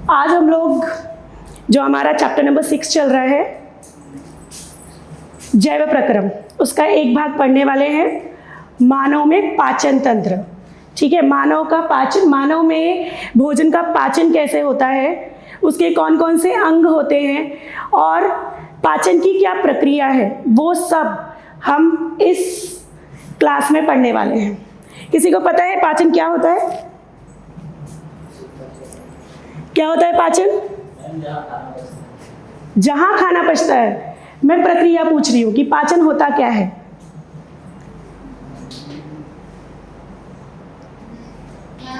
आज हम लोग जो हमारा चैप्टर नंबर 6 चल रहा है जैव प्रक्रम, उसका एक भाग पढ़ने वाले हैं, मानव में पाचन तंत्र। ठीक है, मानव का पाचन, मानव में भोजन का पाचन कैसे होता है, उसके कौन कौन से अंग होते हैं और पाचन की क्या प्रक्रिया है, वो सब हम इस क्लास में पढ़ने वाले हैं। किसी को पता है पाचन क्या होता है? क्या होता है पाचन? जहां खाना पचता है। मैं प्रक्रिया पूछ रही हूं कि पाचन होता क्या है।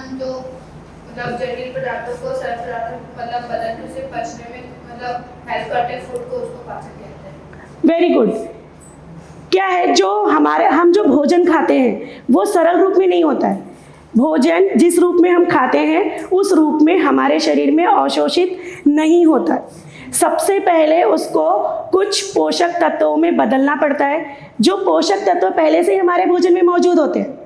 जो मतलब जटिल पदार्थों को सरल पदार्थों मतलब बदलने से पचने में मतलब हेल्प करते हैं फूड को, उसको पाचन कहते हैं। Very good. क्या है, जो हम जो भोजन खाते हैं वो सरल रूप में नहीं होता है। भोजन जिस रूप में हम खाते हैं उस रूप में हमारे शरीर में अवशोषित नहीं होता है। सबसे पहले उसको कुछ पोषक तत्वों में बदलना पड़ता है, जो पोषक तत्व पहले से ही हमारे भोजन में मौजूद होते हैं,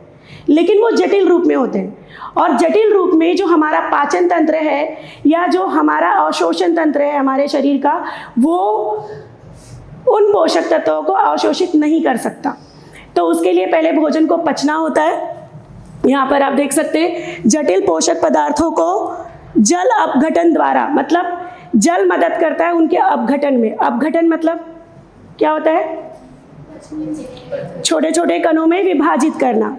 लेकिन वो जटिल रूप में होते हैं। और जटिल रूप में जो हमारा पाचन तंत्र है या जो हमारा अवशोषण तंत्र है हमारे शरीर का, वो उन पोषक तत्वों को अवशोषित नहीं कर सकता। तो उसके लिए पहले भोजन को पचना होता है। यहाँ पर आप देख सकते हैं, जटिल पोषक पदार्थों को जल अपघटन द्वारा, मतलब जल मदद करता है उनके अपघटन में। अपघटन मतलब क्या होता है? छोटे छोटे कणों में विभाजित करना।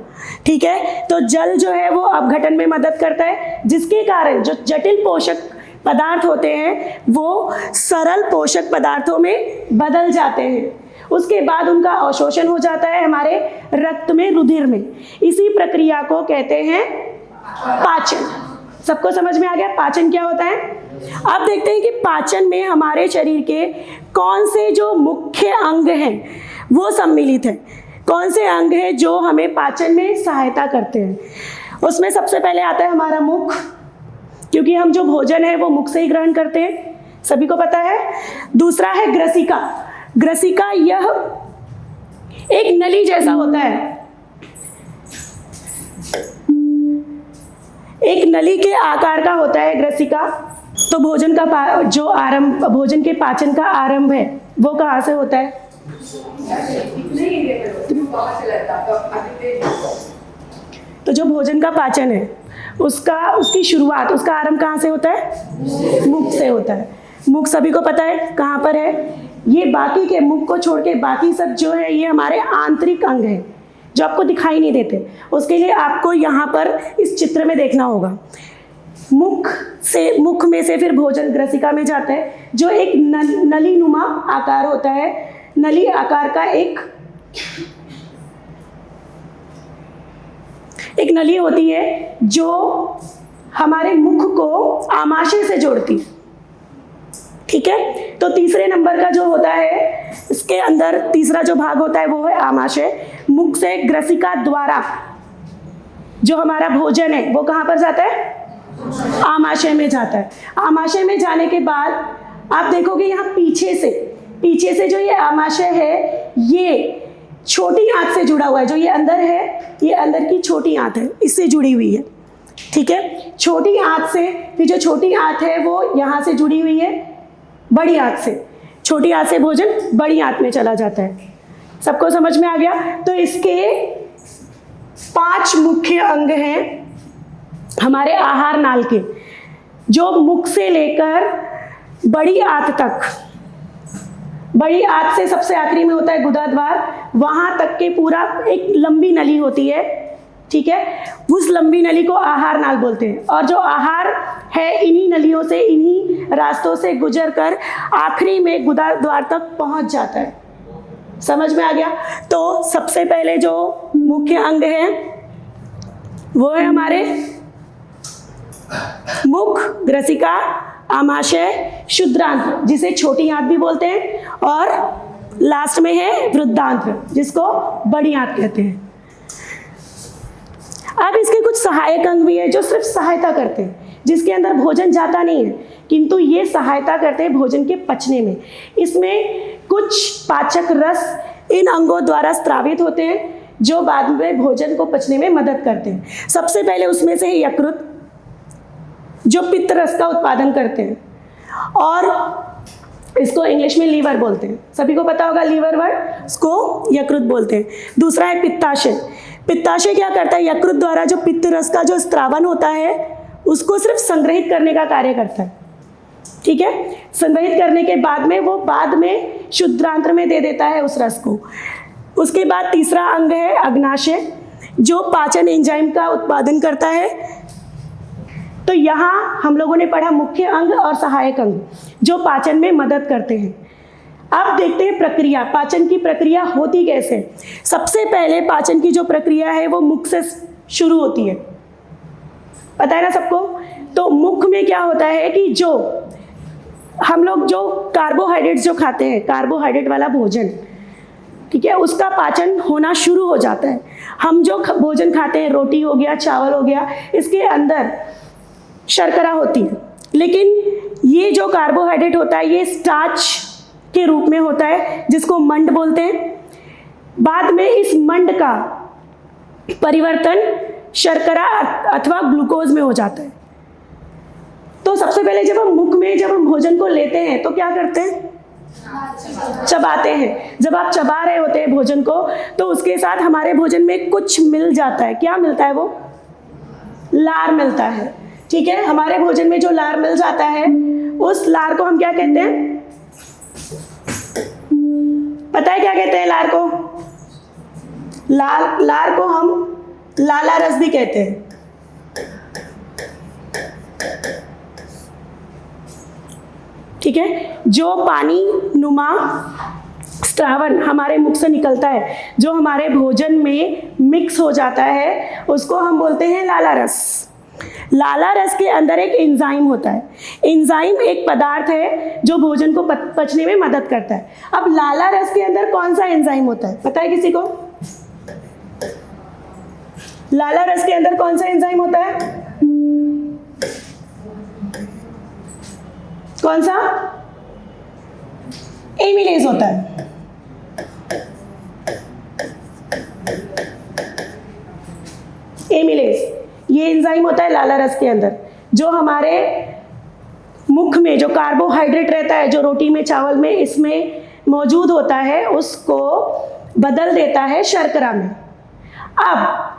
ठीक है, तो जल जो है वो अपघटन में मदद करता है, जिसके कारण जो जटिल पोषक पदार्थ होते हैं वो सरल पोषक पदार्थों में बदल जाते हैं। उसके बाद उनका अवशोषण हो जाता है हमारे रक्त में, रुधिर में। इसी प्रक्रिया को कहते हैं पाचन। सबको समझ में आ गया पाचन क्या होता है? अब देखते हैं कि पाचन में हमारे शरीर के कौन से जो मुख्य अंग हैं वो सम्मिलित हैं। कौन से अंग हैं जो हमें पाचन में सहायता करते हैं? उसमें सबसे पहले आता है हमारा मुख, क्योंकि हम जो भोजन है वो मुख से ही ग्रहण करते हैं, सभी को पता है। दूसरा है ग्रसिका। ग्रसिका यह एक नली जैसा होता है, एक नली के आकार का होता है ग्रसिका। तो भोजन का जो आरंभ, भोजन के पाचन का आरंभ है वो कहाँ से होता है? तो जो भोजन का पाचन है उसकी शुरुआत, उसका आरंभ कहाँ से होता है? मुख से होता है। मुख सभी को पता है कहाँ पर है। ये बाकी के, मुख को छोड़ के बाकी सब जो है ये हमारे आंतरिक अंग हैं जो आपको दिखाई नहीं देते। उसके लिए आपको यहाँ पर इस चित्र में देखना होगा। मुख में से फिर भोजन ग्रसिका में जाता है, जो एक नली नुमा आकार होता है। नली आकार का एक नली होती है जो हमारे मुख को आमाशय से जोड़ती है। ठीक है, तो तीसरे नंबर का जो होता है, इसके अंदर तीसरा जो भाग होता है वो है आमाशय। मुख से ग्रसिका द्वारा जो हमारा भोजन है वो कहाँ पर जाता है? आमाशय में जाता है। आमाशय में जाने के बाद आप देखोगे यहाँ पीछे से जो ये आमाशय है ये छोटी आंत से जुड़ा हुआ है। जो ये अंदर है, ये अंदर की छोटी आंत है, इससे जुड़ी हुई है। ठीक है, छोटी आंत से फिर जो छोटी आंत है वो यहाँ से जुड़ी हुई है बड़ी आंत से। छोटी आंत से भोजन बड़ी आंत में चला जाता है। सबको समझ में आ गया? तो इसके 5 मुख्य अंग हैं हमारे आहार नाल के, जो मुख से लेकर बड़ी आंत तक, बड़ी आंत से सबसे आखिरी में होता है गुदाद्वार, वहां तक के पूरा एक लंबी नली होती है। ठीक है, उस लंबी नली को आहार नाल बोलते हैं। और जो आहार है इन्हीं नलियों से, इन्हीं रास्तों से गुजर कर आखिरी में गुदाद्वार तक पहुंच जाता है। समझ में आ गया? तो सबसे पहले जो मुख्य अंग है वो है हमारे मुख, ग्रसिका, आमाशय, शुद्रांत्र जिसे छोटी आंत भी बोलते हैं, और लास्ट में है वृद्धांत्र जिसको बड़ी आंत कहते हैं। अब इसके कुछ सहायक अंग भी है जो सिर्फ सहायता करते हैं, जिसके अंदर भोजन जाता नहीं है, किंतु ये सहायता करते हैं भोजन के पचने में। इसमें कुछ पाचक रस इन अंगों द्वारा स्रावित होते हैं जो बाद में भोजन को पचने में मदद करते हैं। सबसे पहले उसमें से है यकृत। जो पित्त रस का उत्पादन करते हैं, और इसको इंग्लिश में लीवर बोलते हैं। सभी को पता होगा लीवर वर्ड, इसको यकृत बोलते हैं। दूसरा है पित्ताशय। पित्ताशय क्या करता है? यकृत द्वारा जो पित्त रस का जो स्त्रावन होता है उसको सिर्फ संग्रहित करने का कार्य करता है, ठीक है। संग्रहित करने के बाद में वो बाद में शुद्धांत्र में दे देता है उस रस को। उसके बाद तीसरा अंग है अग्नाशय, जो पाचन एंजाइम का उत्पादन करता है। तो यहाँ हम लोगों ने पढ़ा मुख्य अंग और सहायक अंग जो पाचन में मदद करते हैं। अब देखते हैं प्रक्रिया, पाचन की प्रक्रिया होती कैसे। सबसे पहले पाचन की जो प्रक्रिया है वो मुख से शुरू होती है, पता है ना सबको। तो मुख में क्या होता है कि जो हम लोग जो कार्बोहाइड्रेट्स जो खाते हैं, कार्बोहाइड्रेट वाला भोजन, ठीक है, उसका पाचन होना शुरू हो जाता है। हम जो भोजन खाते हैं, रोटी हो गया, चावल हो गया, इसके अंदर शर्करा होती है, लेकिन ये जो कार्बोहाइड्रेट होता है ये स्टार्च के रूप में होता है जिसको मंड बोलते हैं। बाद में इस मंड का परिवर्तन शर्करा अथवा ग्लूकोज में हो जाता है। तो सबसे पहले जब हम मुख में जब हम भोजन को लेते हैं तो क्या करते हैं? चबाते हैं। जब आप चबा रहे होते हैं भोजन को तो उसके साथ हमारे भोजन में कुछ मिल जाता है। क्या मिलता है? वो लार मिलता है, ठीक है। हमारे भोजन में जो लार मिल जाता है उस लार को हम क्या कहते हैं? पता है क्या कहते हैं लार को? लार को हम लाला रस भी कहते हैं, ठीक है। जो पानी नुमा स्रावन हमारे मुख से निकलता है, जो हमारे भोजन में मिक्स हो जाता है, उसको हम बोलते हैं लाला रस। लाला रस के अंदर एक एंजाइम होता है। एंजाइम एक पदार्थ है जो भोजन को पचने में मदद करता है। अब लाला रस के अंदर कौन सा एंजाइम होता है, पता है किसी को? लाला रस के अंदर कौन सा एंजाइम होता है? कौन सा? एमिलेज होता है। एमिलेज ये एंजाइम होता है लाला रस के अंदर, जो हमारे मुख में जो कार्बोहाइड्रेट रहता है, जो रोटी में, चावल में, इसमें मौजूद होता है, उसको बदल देता है शर्करा में। अब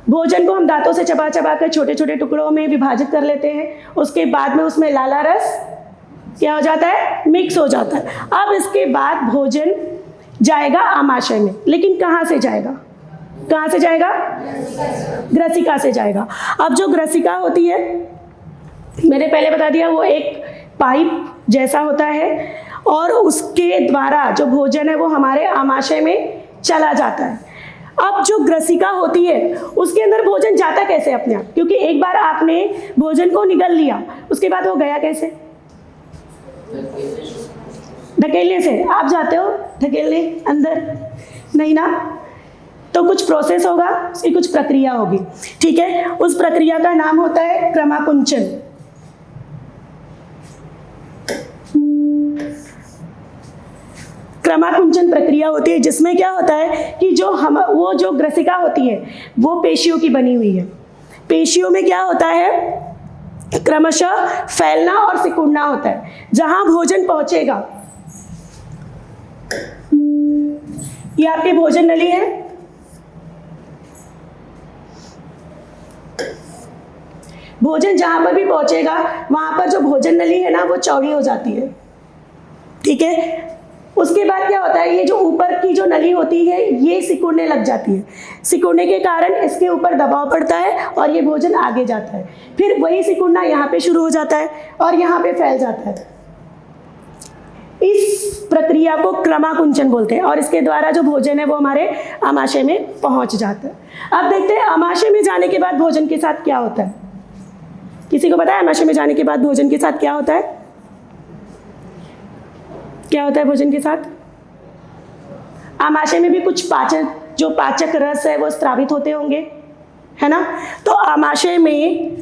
भोजन को हम दांतों से चबा चबा कर छोटे छोटे टुकड़ों में विभाजित कर लेते हैं। उसके बाद में उसमें लाला रस क्या हो जाता है? मिक्स हो जाता है। अब इसके बाद भोजन जाएगा आमाशय में, लेकिन कहाँ से जाएगा? कहाँ से जाएगा? ग्रसिका से जाएगा। अब जो ग्रसिका होती है, मैंने पहले बता दिया, वो एक पाइप जैसा होता है और उसके द्वारा जो भोजन है वो हमारे आमाशय में चला जाता है। अब जो ग्रसिका होती है उसके अंदर भोजन जाता कैसे अपने आप? क्योंकि एक बार आपने भोजन को निगल लिया, उसके बाद वो गया कैसे? धकेलने से। आप जाते हो धकेलने अंदर? नहीं ना। तो कुछ प्रोसेस होगा, उसकी कुछ प्रक्रिया होगी, ठीक है। उस प्रक्रिया का नाम होता है क्रमाकुंचन। क्रमाकुंचन प्रक्रिया होती है जिसमें क्या होता है कि वो जो ग्रसिका होती है वो पेशियों की बनी हुई है। पेशियों में क्या होता है? क्रमशः फैलना और सिकुड़ना होता है। जहां भोजन पहुंचेगा, ये आपकी भोजन नली है, भोजन जहां पर भी पहुंचेगा वहां पर जो भोजन नली है ना वो चौड़ी हो जाती है, ठीक है। उसके बाद क्या होता है? ये जो ऊपर की जो नली होती है ये सिकुड़ने लग जाती है। सिकुड़ने के कारण इसके ऊपर दबाव पड़ता है और ये भोजन आगे जाता है। फिर वही सिकुड़ना यहाँ पे शुरू हो जाता है और यहाँ पे फैल जाता है। इस प्रक्रिया को क्रमाकुंचन बोलते हैं और इसके द्वारा जो भोजन है वो हमारे आमाशय में पहुँच जाता है। अब देखते हैं आमाशय में जाने के बाद भोजन के साथ क्या होता है। किसी को पता है आमाशय में जाने के बाद भोजन के साथ क्या होता है? क्या होता है भोजन के साथ? आमाशय में भी कुछ पाचक रस है वो स्रावित होते होंगे, है ना। तो आमाशय में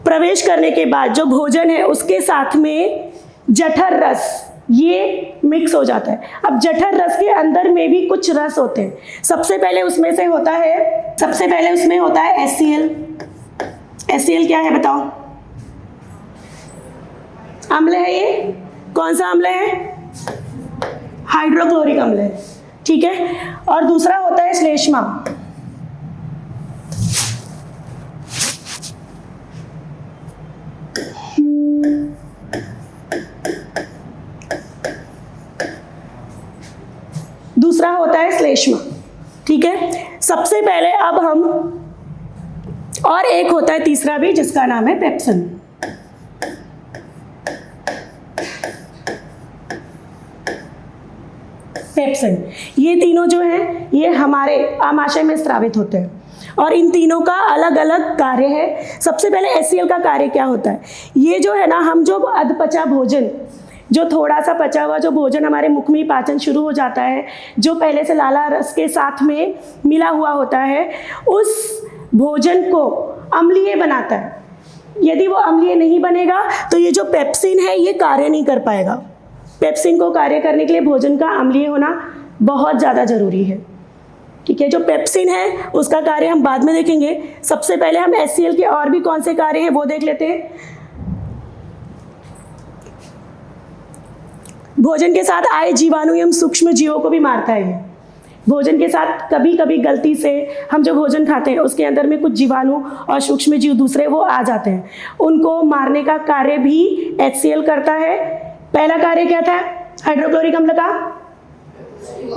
प्रवेश करने के बाद जो भोजन है उसके साथ में जठर रस ये मिक्स हो जाता है। अब जठर रस के अंदर में भी कुछ रस होते हैं। सबसे पहले उसमें होता है HCl। HCl क्या है बताओ? अम्ल है ये, कौन सा अम्ल है? हाइड्रोक्लोरिक अम्ल है, ठीक है। और दूसरा होता है श्लेष्मा। दूसरा होता है श्लेष्मा, ठीक है। सबसे पहले अब हम, और एक होता है तीसरा भी जिसका नाम है पेप्सिन। पेप्सिन, ये तीनों जो हैं ये हमारे आमाशय में स्रावित होते हैं और इन तीनों का अलग अलग कार्य है। सबसे पहले HCl का कार्य क्या होता है? ये जो है ना, हम जो अधपचा भोजन, जो थोड़ा सा पचा हुआ जो भोजन हमारे मुख में पाचन शुरू हो जाता है, जो पहले से लाला रस के साथ में मिला हुआ होता है, उस भोजन को अम्लीय बनाता है। यदि वो अम्लीय नहीं बनेगा तो ये जो पेप्सिन है ये कार्य नहीं कर पाएगा। पेप्सिन को कार्य करने के लिए भोजन का अम्लीय होना बहुत ज़्यादा ज़रूरी है, ठीक है। जो पेप्सिन है उसका कार्य हम बाद में देखेंगे। सबसे पहले हम HCl के और भी कौन से कार्य हैं वो देख लेते हैं। भोजन के साथ आए जीवाणु एवं सूक्ष्म जीवों को भी मारता है ये। भोजन के साथ कभी कभी गलती से हम जो भोजन खाते हैं उसके अंदर में कुछ जीवाणु और सूक्ष्म जीव दूसरे वो आ जाते हैं, उनको मारने का कार्य भी HCl करता है। पहला कार्य क्या था हाइड्रोक्लोरिक अम्ल का?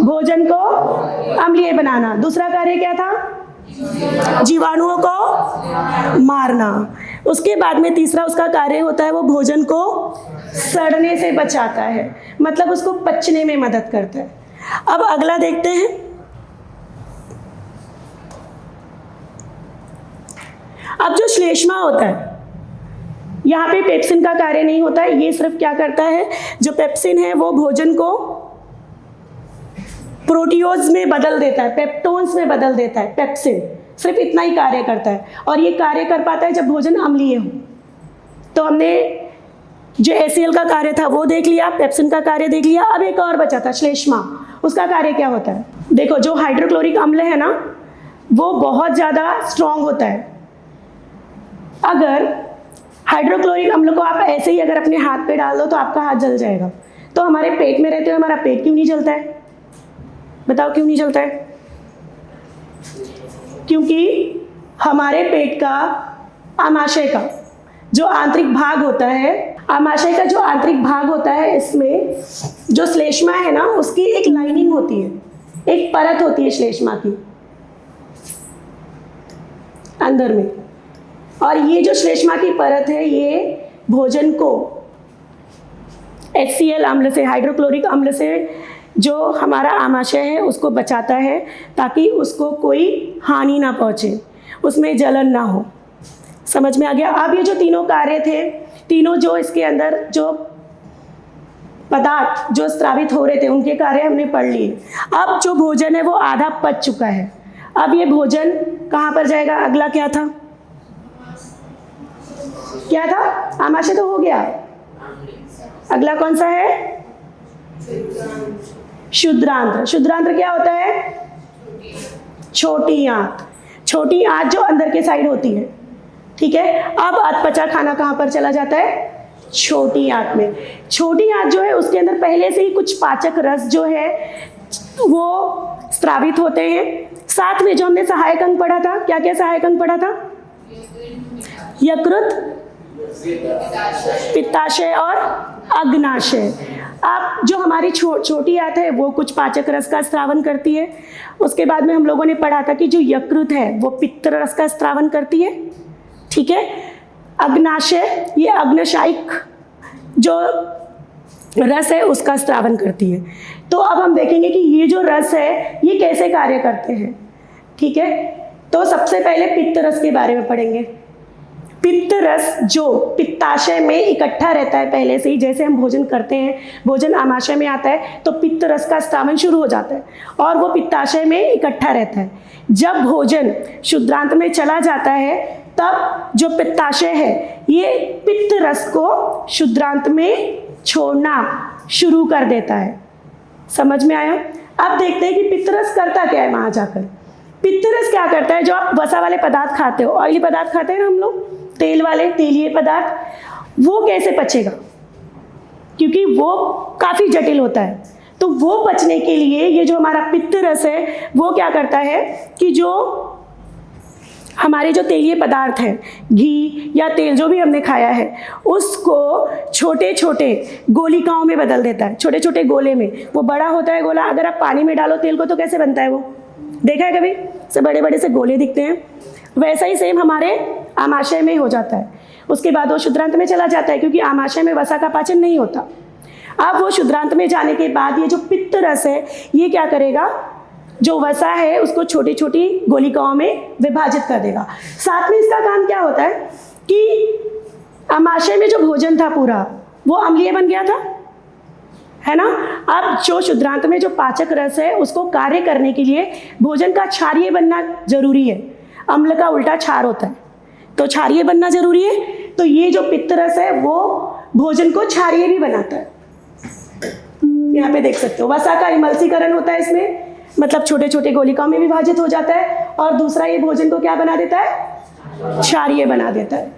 भोजन को अम्लीय बनाना। दूसरा कार्य क्या था? जीवाणुओं को मारना। उसके बाद में तीसरा उसका कार्य होता है वो भोजन को सड़ने से बचाता है, मतलब उसको पचने में मदद करता है। अब अगला देखते हैं। अब जो श्लेष्मा होता है, यहाँ पे पेप्सिन का कार्य नहीं होता है, ये सिर्फ क्या करता है, जो पेप्सिन है वो भोजन को प्रोटीओज में बदल देता है, पेप्टोन्स में बदल देता है। पेप्सिन सिर्फ इतना ही कार्य करता है और ये कार्य कर पाता है जब भोजन अम्लीय हो। तो हमने जो HCl का कार्य था वो देख लिया, पेप्सिन का कार्य देख लिया। अब एक और बचा था श्लेष्मा, उसका कार्य क्या होता है? देखो, जो हाइड्रोक्लोरिक अम्ल है ना वो बहुत ज़्यादा स्ट्रॉन्ग होता है। अगर हाइड्रोक्लोरिक अम्ल को आप ऐसे ही अगर अपने हाथ पे डाल दो तो आपका हाथ जल जाएगा। तो हमारे पेट में रहते हुए हमारा पेट क्यों नहीं जलता है? बताओ क्यों नहीं जलता है? क्योंकि हमारे पेट का आमाशय का जो आंतरिक भाग होता है, आमाशय का जो आंतरिक भाग होता है, इसमें जो श्लेष्मा है ना उसकी एक लाइनिंग होती है, एक परत होती है श्लेष्मा की अंदर में। और ये जो श्लेष्मा की परत है ये भोजन को HCl अम्ल से, हाइड्रोक्लोरिक अम्ल से जो हमारा आमाशय है उसको बचाता है ताकि उसको कोई हानि ना पहुँचे, उसमें जलन ना हो। समझ में आ गया? अब ये जो तीनों कार्य थे, तीनों जो इसके अंदर जो पदार्थ जो स्रावित हो रहे थे उनके कार्य हमने पढ़ लिए। अब जो भोजन है वो आधा पच चुका है। अब ये भोजन कहाँ पर जाएगा? अगला क्या था? क्या था? आमाशय तो हो गया, अगला कौन सा है? शुद्रांत्र। शुद्रांत्र क्या होता है? छोटी आंत। छोटी आंत जो अंदर के साइड होती है, ठीक है। अब अधपचा खाना कहाँ पर चला जाता है? छोटी आंत में। छोटी आंत जो है उसके अंदर पहले से ही कुछ पाचक रस जो है वो स्रावित होते हैं। साथ में जो हमने सहायक अंग पढ़ा था, क्या क्या सहायक अंग पढ़ा था? यकृत, पित्ताशय और अग्नाशय। अब जो हमारी छोटी आंत है वो कुछ पाचक रस का स्रावन करती है। उसके बाद में हम लोगों ने पढ़ा था कि जो यकृत है वो पित्त रस का स्रावन करती है, ठीक है। अग्नाशय ये अग्नशायिक जो रस है उसका स्रावन करती है। तो अब हम देखेंगे कि ये जो रस है ये कैसे कार्य करते हैं, ठीक है। तो सबसे पहले पित्त रस के बारे में पढ़ेंगे। पित्त रस जो पित्ताशय में इकट्ठा रहता है पहले से ही, जैसे हम भोजन करते हैं, भोजन आमाशय में आता है तो पित्त रस का स्रावन शुरू हो जाता है और वो पित्ताशय में इकट्ठा रहता है। जब भोजन शुद्रांत में चला जाता है तब जो पित्ताशय है ये पित्त रस को शुद्रांत में छोड़ना शुरू कर देता है। समझ में आया? अब देखते हैं कि पित्त रस करता क्या है वहाँ जाकर। पित्त रस क्या करता है? जो आप वसा वाले पदार्थ खाते हो, ऑयली पदार्थ खाते हैं ना हम लोग, तेल वाले तेलीय पदार्थ, वो कैसे पचेगा? क्योंकि वो काफ़ी जटिल होता है। तो वो पचने के लिए ये जो हमारा पित्त रस है वो क्या करता है कि जो हमारे जो तेलीय पदार्थ हैं, घी या तेल जो भी हमने खाया है, उसको छोटे छोटे गोलिकाओं में बदल देता है, छोटे छोटे गोले में। वो बड़ा होता है गोला, अगर आप पानी में डालो तेल को तो कैसे बनता है वो, देखा है कभी, से बड़े बड़े से गोले दिखते हैं। वैसा ही सेम हमारे आमाशय में हो जाता है। उसके बाद वो शुद्रांत में चला जाता है, क्योंकि आमाशय में वसा का पाचन नहीं होता। अब वो शुद्रांत में जाने के बाद ये जो पित्त रस है ये क्या करेगा, जो वसा है उसको छोटी छोटी गोलिकाओं में विभाजित कर देगा। साथ में इसका काम क्या होता है कि आमाशय में जो भोजन था पूरा वो अम्लीय बन गया था, है ना। अब जो शुद्रांत में जो पाचक रस है उसको कार्य करने के लिए भोजन का क्षारीय बनना जरूरी है। अम्ल का उल्टा क्षार होता है, तो क्षारीय बनना जरूरी है। तो ये जो पित्त रस है वो भोजन को क्षारीय भी बनाता है। यहाँ पे देख सकते हो वसा का इमल्सीकरण होता है इसमें, मतलब छोटे छोटे गोलिकाओं में विभाजित हो जाता है। और दूसरा ये भोजन को क्या बना देता है, क्षारीय बना देता है।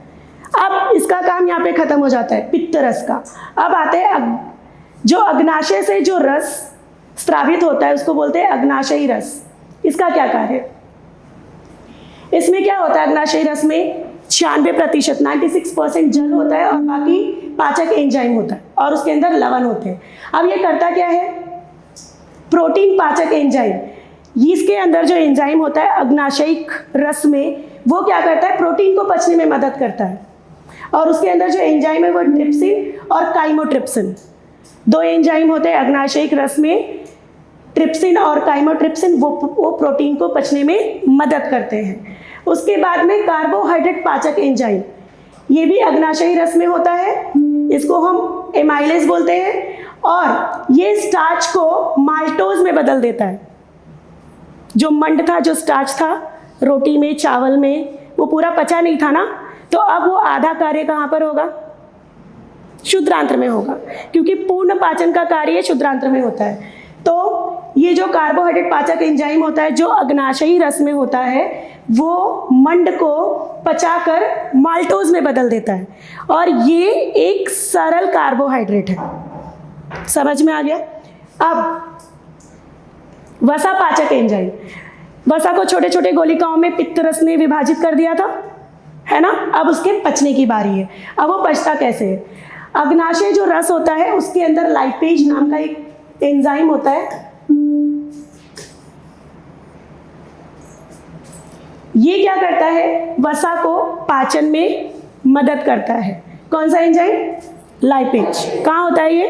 अब इसका काम यहाँ पे खत्म हो जाता है पित्त रस का। अब आते हैं जो अग्नाशय से जो रस स्रावित होता है उसको बोलते हैं अग्नाशयी रस। इसका क्या कार्य है, इसमें क्या होता है, अग्नाशयी रस में 96% 96% जल होता है और बाकी पाचक एंजाइम होता है और उसके अंदर लवण होते हैं। अब ये करता क्या है, प्रोटीन पाचक एंजाइम। इसके अंदर जो एंजाइम होता है अग्नाशयिक रस में, वो क्या करता है, प्रोटीन को पचने में मदद करता है। और उसके अंदर जो एंजाइम है वो ट्रिप्सिन और काइमोट्रिप्सिन, दो एंजाइम होते हैं अग्नाशयिक रस में, ट्रिप्सिन और काइमोट्रिप्सिन, वो प्रोटीन को पचने में मदद करते हैं। उसके बाद में कार्बोहाइड्रेट पाचक एंजाइम, ये भी अग्नाशयी रस में होता है, इसको हम एमाइलेज बोलते हैं। और ये स्टार्च को माल्टोज में बदल देता है। जो मंड था, जो स्टार्च था रोटी में, चावल में, वो पूरा पचा नहीं था ना, तो अब वो आधा कार्य कहाँ पर होगा, शुद्रांत्र में होगा, क्योंकि पूर्ण पाचन का कार्य शुद्रांत्र में होता है। तो ये जो कार्बोहाइड्रेट पाचक एंजाइम होता है जो अग्नाशयी रस में होता है, वो मंड को पचाकर माल्टोज में बदल देता है। और ये एक सरल कार्बोहाइड्रेट है। समझ में आ गया। अब वसा पाचक एंजाइम, वसा को छोटे छोटे गोलिकाओं में पित्त रस ने विभाजित कर दिया था, है ना। अब उसके पचने की बारी है। अब वो पचता कैसे है, अग्नाशय जो रस होता है उसके अंदर लाइपेज नाम का एक एंजाइम होता है। ये क्या करता है, वसा को पाचन में मदद करता है। कौन सा एंजाइम, लाइपेज। कहाँ होता है ये,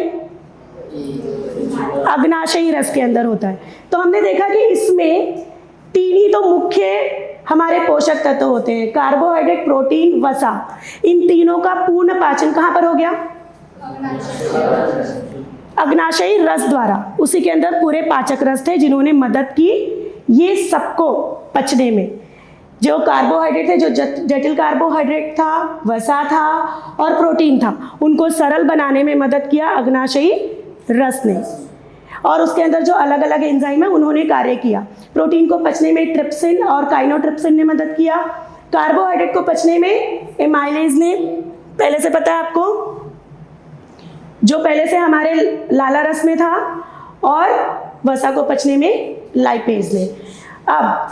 अग्नाशयी रस के अंदर होता है। तो हमने देखा कि इसमें तीन ही तो मुख्य हमारे पोषक तत्व होते हैं, कार्बोहाइड्रेट, प्रोटीन, वसा। इन तीनों का पूर्ण पाचन कहाँ पर हो गया, अग्नाशयी रस द्वारा। उसी के अंदर पूरे पाचक रस थे जिन्होंने मदद की ये सबको पचने में। जो कार्बोहाइड्रेट थे, जो जटिल कार्बोहाइड्रेट था, वसा था और प्रोटीन था, उनको सरल बनाने में मदद किया अग्नाशयी रस ने। और उसके अंदर जो अलग अलग एंजाइम है उन्होंने कार्य किया। प्रोटीन को पचने में ट्रिप्सिन और काइनोट्रिप्सिन ने मदद किया। कार्बोहाइड्रेट को पचने में एमाइलेज ने, पहले से पता है आपको, जो पहले से हमारे लाला रस में था। और वसा को पचने में लाइपेज ने। अब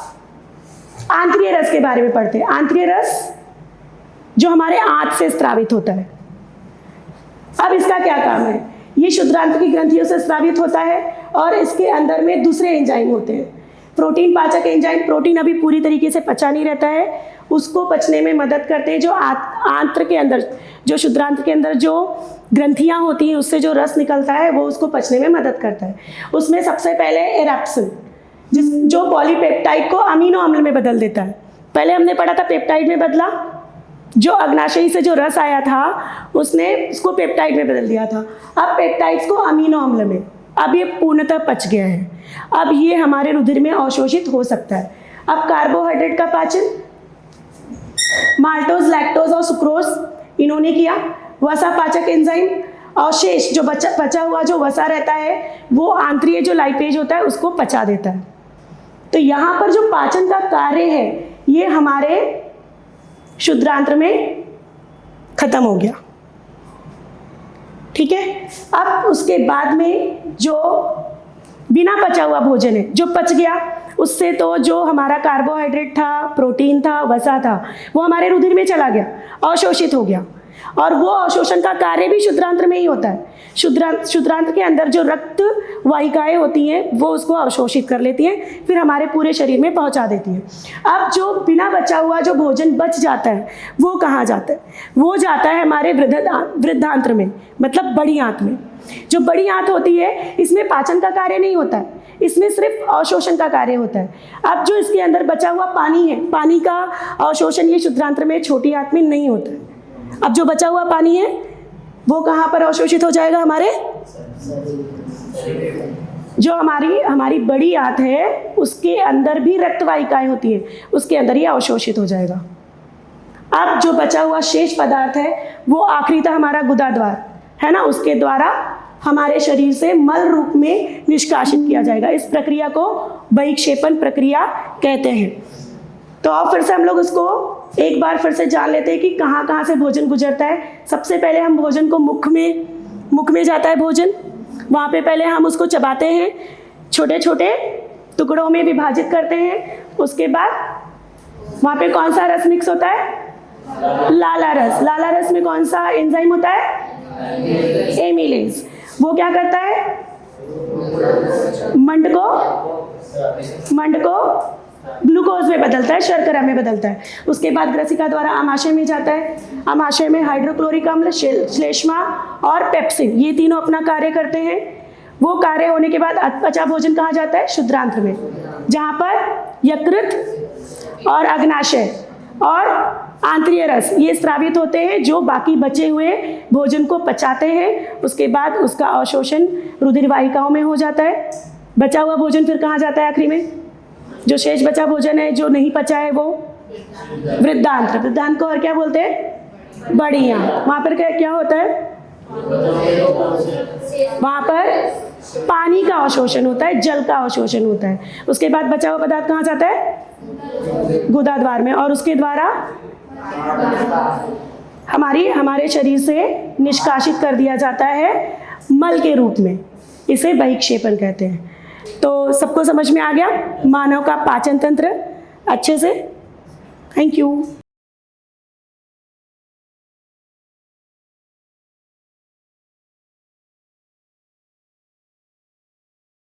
आंत्रिय रस के बारे में पढ़ते हैं। आंत्रिय रस जो हमारे आंत से स्रावित होता है। अब इसका क्या काम है, ये शुद्रांत की ग्रंथियों से स्रावित होता है और इसके अंदर में दूसरे एंजाइम होते हैं, प्रोटीन पाचक एंजाइम। प्रोटीन अभी पूरी तरीके से पचा नहीं रहता है, उसको पचने में मदद करते हैं। जो आंत्र के अंदर, जो शुद्रांत के अंदर जो ग्रंथियां होती हैं उससे जो रस निकलता है वो उसको पचने में मदद करता है। उसमें सबसे पहले एरेप्सिन, जो पॉलीपेप्टाइड को अमीनो अम्ल में बदल देता है। पहले हमने पढ़ा था पेप्टाइड में बदला, जो अग्नाशयी से जो रस आया था उसने उसको पेप्टाइड में बदल दिया था। अब पेप्टाइड्स को अमीनो अम्ल में, अब ये पूर्णतः पच गया है। अब ये हमारे रुधिर में अवशोषित हो सकता है। अब कार्बोहाइड्रेट का पाचन माल्टोज, लैक्टोज और सुक्रोज इन्होंने किया। वसा पाचक एंजाइम और शेष जो पचा हुआ जो वसा रहता है वो आंत्रिय जो लाइपेज होता है उसको पचा देता है। तो यहाँ पर जो पाचन का कार्य है ये हमारे शुद्रांत्र में खत्म हो गया। ठीक है। अब उसके बाद में जो बिना पचा हुआ भोजन है, जो पच गया, उससे तो जो हमारा कार्बोहाइड्रेट था, प्रोटीन था, वसा था, वो हमारे रुधिर में चला गया, अवशोषित हो गया। और वो अवशोषण का कार्य भी शुद्रांत्र में ही होता है। शुद्रांत्र के अंदर जो रक्त वाहिकाएं होती हैं वो उसको अवशोषित कर लेती हैं, फिर हमारे पूरे शरीर में पहुंचा देती हैं। अब जो बिना बचा हुआ जो भोजन बच जाता है वो कहाँ जाता है? वो जाता है हमारे वृद्धांत्र में, मतलब बड़ी आंत में। जो बड़ी आंत होती है इसमें पाचन का कार्य नहीं होता है, इसमें सिर्फ अवशोषण का कार्य होता है। अब जो इसके अंदर बचा हुआ पानी है, पानी का अवशोषण ये शुद्रांत्र में छोटी आंत में नहीं होता है। अब जो बचा हुआ पानी है वो कहाँ पर अवशोषित हो जाएगा? हमारे जो हमारी बड़ी आंत है उसके अंदर भी रक्त वाहिकाएं होती हैं, उसके अंदर ही अवशोषित हो जाएगा। अब जो बचा हुआ शेष पदार्थ है वो आखिरी था हमारा गुदाद्वार, है ना, उसके द्वारा हमारे शरीर से मल रूप में निष्कासित किया जाएगा। इस प्रक्रिया को बहिक्षेपण प्रक्रिया कहते हैं। तो अब फिर से हम लोग उसको एक बार फिर से जान लेते हैं कि कहाँ कहाँ से भोजन गुजरता है। सबसे पहले हम भोजन को मुख में जाता है भोजन, वहाँ पे पहले हम उसको चबाते हैं, छोटे छोटे टुकड़ों में विभाजित करते हैं। उसके बाद वहाँ पे कौन सा रस मिक्स होता है? लाला रस। लाला रस में कौन सा एंजाइम होता है? एमिलेज। वो क्या करता है? मंड को ग्लूकोज में बदलता है, शर्करा में बदलता है। उसके बाद ग्रसिका द्वारा आमाशय में जाता है। आमाशय में हाइड्रोक्लोरिक अम्ल, श्लेष्मा और पेप्सिन, ये तीनों अपना कार्य करते हैं। वो कार्य होने के बाद पचा भोजन कहाँ जाता है? शुद्रांत्र में, जहाँ पर यकृत और अग्नाशय और आंतरीय रस ये स्रावित होते हैं, जो बाकी बचे हुए भोजन को पचाते हैं। उसके बाद उसका अवशोषण रुधिर वाहिकाओं में हो जाता है। बचा हुआ भोजन फिर कहाँ जाता है? आखिरी में जो शेष बचा भोजन है जो नहीं पचा है वो वृद्धांत्र। वृद्धांत्र को और क्या बोलते हैं? बड़ी आंत। वहाँ पर क्या होता है? वहाँ पर पानी का अवशोषण होता है, जल का अवशोषण होता है। उसके बाद बचा हुआ पदार्थ कहाँ जाता है? गुदाद्वार में, और उसके द्वारा हमारे शरीर से निष्कासित कर दिया जाता है मल के रूप में। इसे बहिक्षेपण कहते हैं। तो सबको समझ में आ गया मानव का पाचन तंत्र अच्छे से? Thank you.